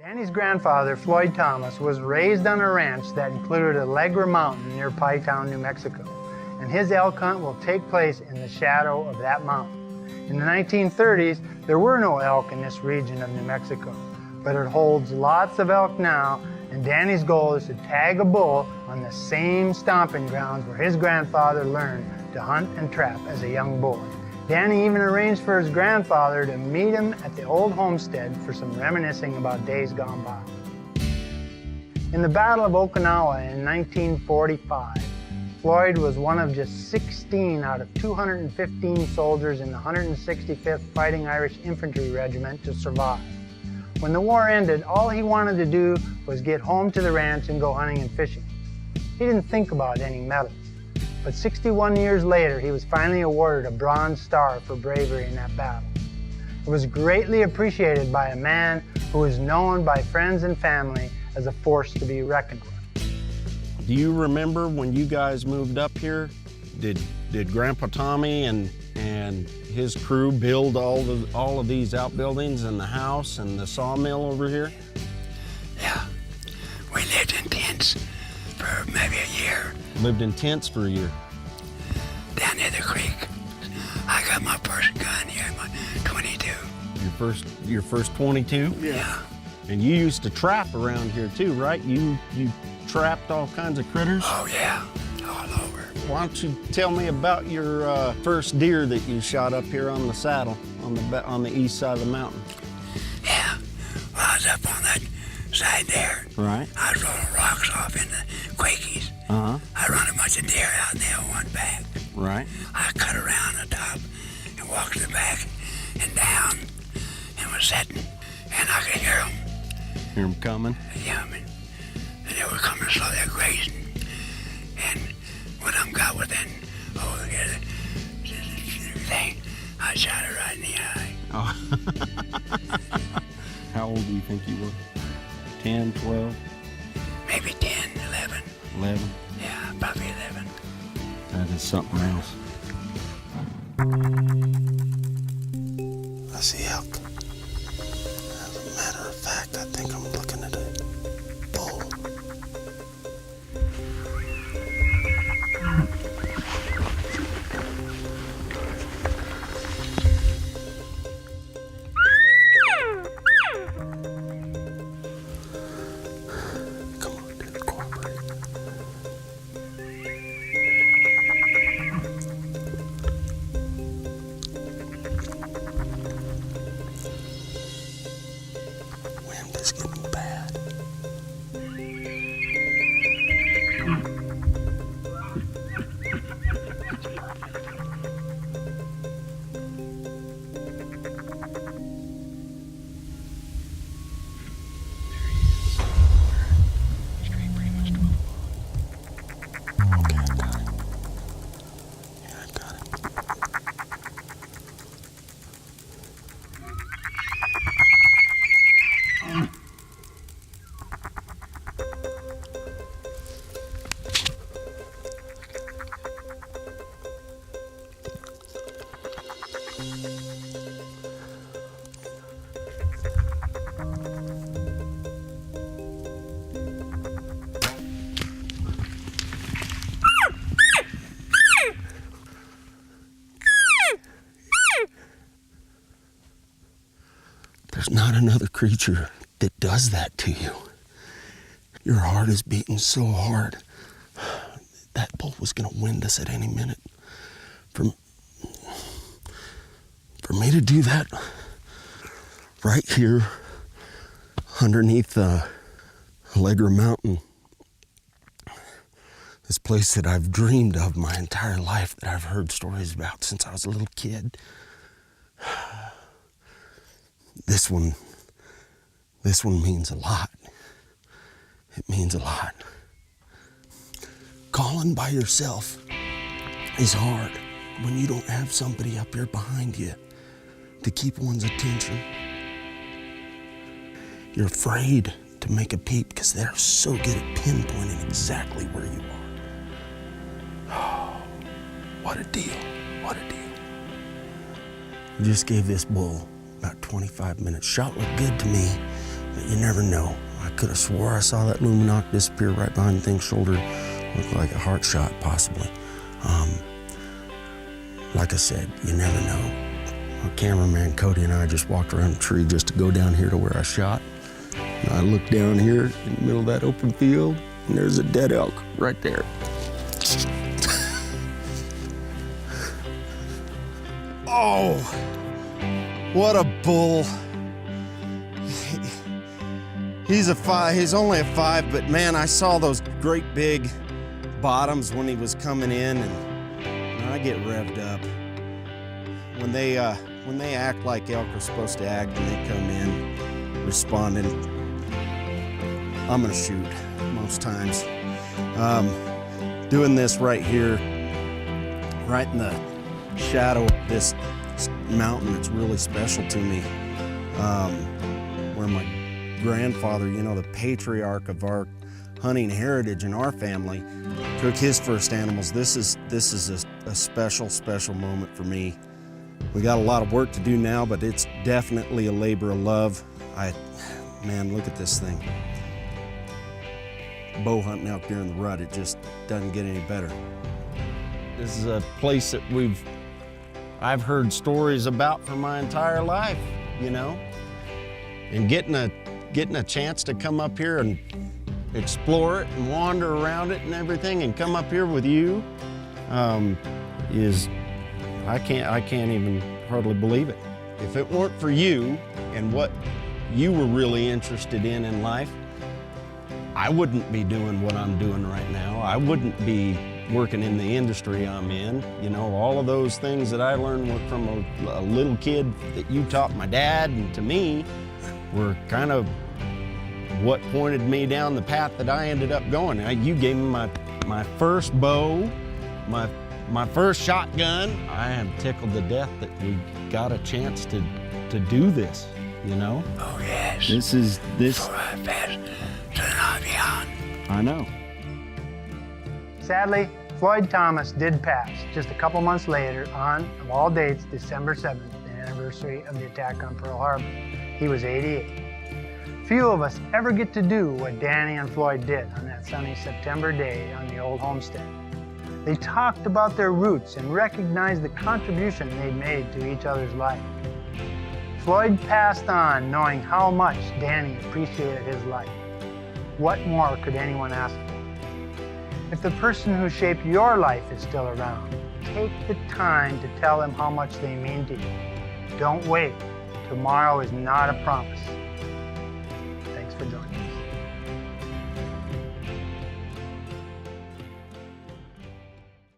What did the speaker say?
Danny's grandfather, Floyd Thomas, was raised on a ranch that included Allegra Mountain near Pie Town, New Mexico, and his elk hunt will take place in the shadow of that mountain. In the 1930s, there were no elk in this region of New Mexico, but it holds lots of elk now, and Danny's goal is to tag a bull on the same stomping grounds where his grandfather learned to hunt and trap as a young boy. Danny even arranged for his grandfather to meet him at the old homestead for some reminiscing about days gone by. In the Battle of Okinawa in 1945, Floyd was one of just 16 out of 215 soldiers in the 165th Fighting Irish Infantry Regiment to survive. When the war ended, all he wanted to do was get home to the ranch and go hunting and fishing. He didn't think about any medals. But 61 years later, he was finally awarded a Bronze Star for bravery in that battle. It was greatly appreciated by a man who was known by friends and family as a force to be reckoned with. Do you remember when you guys moved up here? Did Grandpa Tommy and his crew build all of these outbuildings and the house and the sawmill over here? Yeah, we lived in tents for maybe a year. Lived in tents for a year. Down near the creek. I got my first gun here, my 22. Your first 22? Yeah. And you used to trap around here too, right? You trapped all kinds of critters? Oh yeah, all over. Why don't you tell me about your first deer that you shot up here on the saddle, on the east side of the mountain? Yeah, well, I was up on that side there. Right. I was rolling rocks off in the Quakies. Uh-huh. I run a bunch of deer out and they all went back. Right. I cut around the top and walked to the back and down and was sitting, and I could hear them. Hear them coming? Yeah, I mean, and they were coming slow, they're grazing. And one of them got within, thing, I shot it right in the eye. Oh. How old do you think you were? 10, 12? Maybe 10, 11. 11? Yeah, probably 11. That is something else. I see elk. As a matter of fact, I think I'm looking at a bull. Come on, dude, cooperate. Wind is getting bad. Okay, I got it. Yeah, I got it. There's not another creature that does that to you. Your heart is beating so hard. That bull was gonna wind us at any minute. For me to do that right here underneath Allegra Mountain, this place that I've dreamed of my entire life, that I've heard stories about since I was a little kid. This one means a lot. It means a lot. Calling by yourself is hard when you don't have somebody up here behind you to keep one's attention. You're afraid to make a peep because they're so good at pinpointing exactly where you are. Oh, what a deal, what a deal. I just gave this bull about 25 minutes. Shot looked good to me. You never know. I could have swore I saw that Luminok disappear right behind the thing's shoulder. Looked like a heart shot, possibly. Like I said, you never know. Our cameraman Cody and I just walked around the tree just to go down here to where I shot. And I looked down here in the middle of that open field, and there's a dead elk right there. Oh, what a bull. He's a 5, he's only a 5, but man, I saw those great big bottoms when he was coming in, and I get revved up. When they act like elk are supposed to act and they come in responding, I'm gonna shoot most times. Doing this right here, right in the shadow of this mountain, it's really special to me. Where my grandfather, you know, the patriarch of our hunting heritage in our family, took his first animals. This is a special moment for me. We got a lot of work to do now, but it's definitely a labor of love. Man, look at this thing. Bow hunting out there in the rut, it just doesn't get any better. This is a place that I've heard stories about for my entire life, you know? And getting a chance to come up here and explore it and wander around it and everything and come up here with you is, I can't even hardly believe it. If it weren't for you and what you were really interested in life, I wouldn't be doing what I'm doing right now. I wouldn't be working in the industry I'm in. You know, all of those things that I learned from a little kid that you taught my dad and to me were kind of what pointed me down the path that I ended up going. You gave me my first bow, my first shotgun. I am tickled to death that we got a chance to do this, you know? Oh, yes. This is For our best to not be on. I know. Sadly, Floyd Thomas did pass just a couple months later on, of all dates, December 7th, the anniversary of the attack on Pearl Harbor. He was 88. Few of us ever get to do what Danny and Floyd did on that sunny September day on the old homestead. They talked about their roots and recognized the contribution they made to each other's life. Floyd passed on knowing how much Danny appreciated his life. What more could anyone ask for? If the person who shaped your life is still around, take the time to tell them how much they mean to you. Don't wait. Tomorrow is not a promise. Thanks for joining.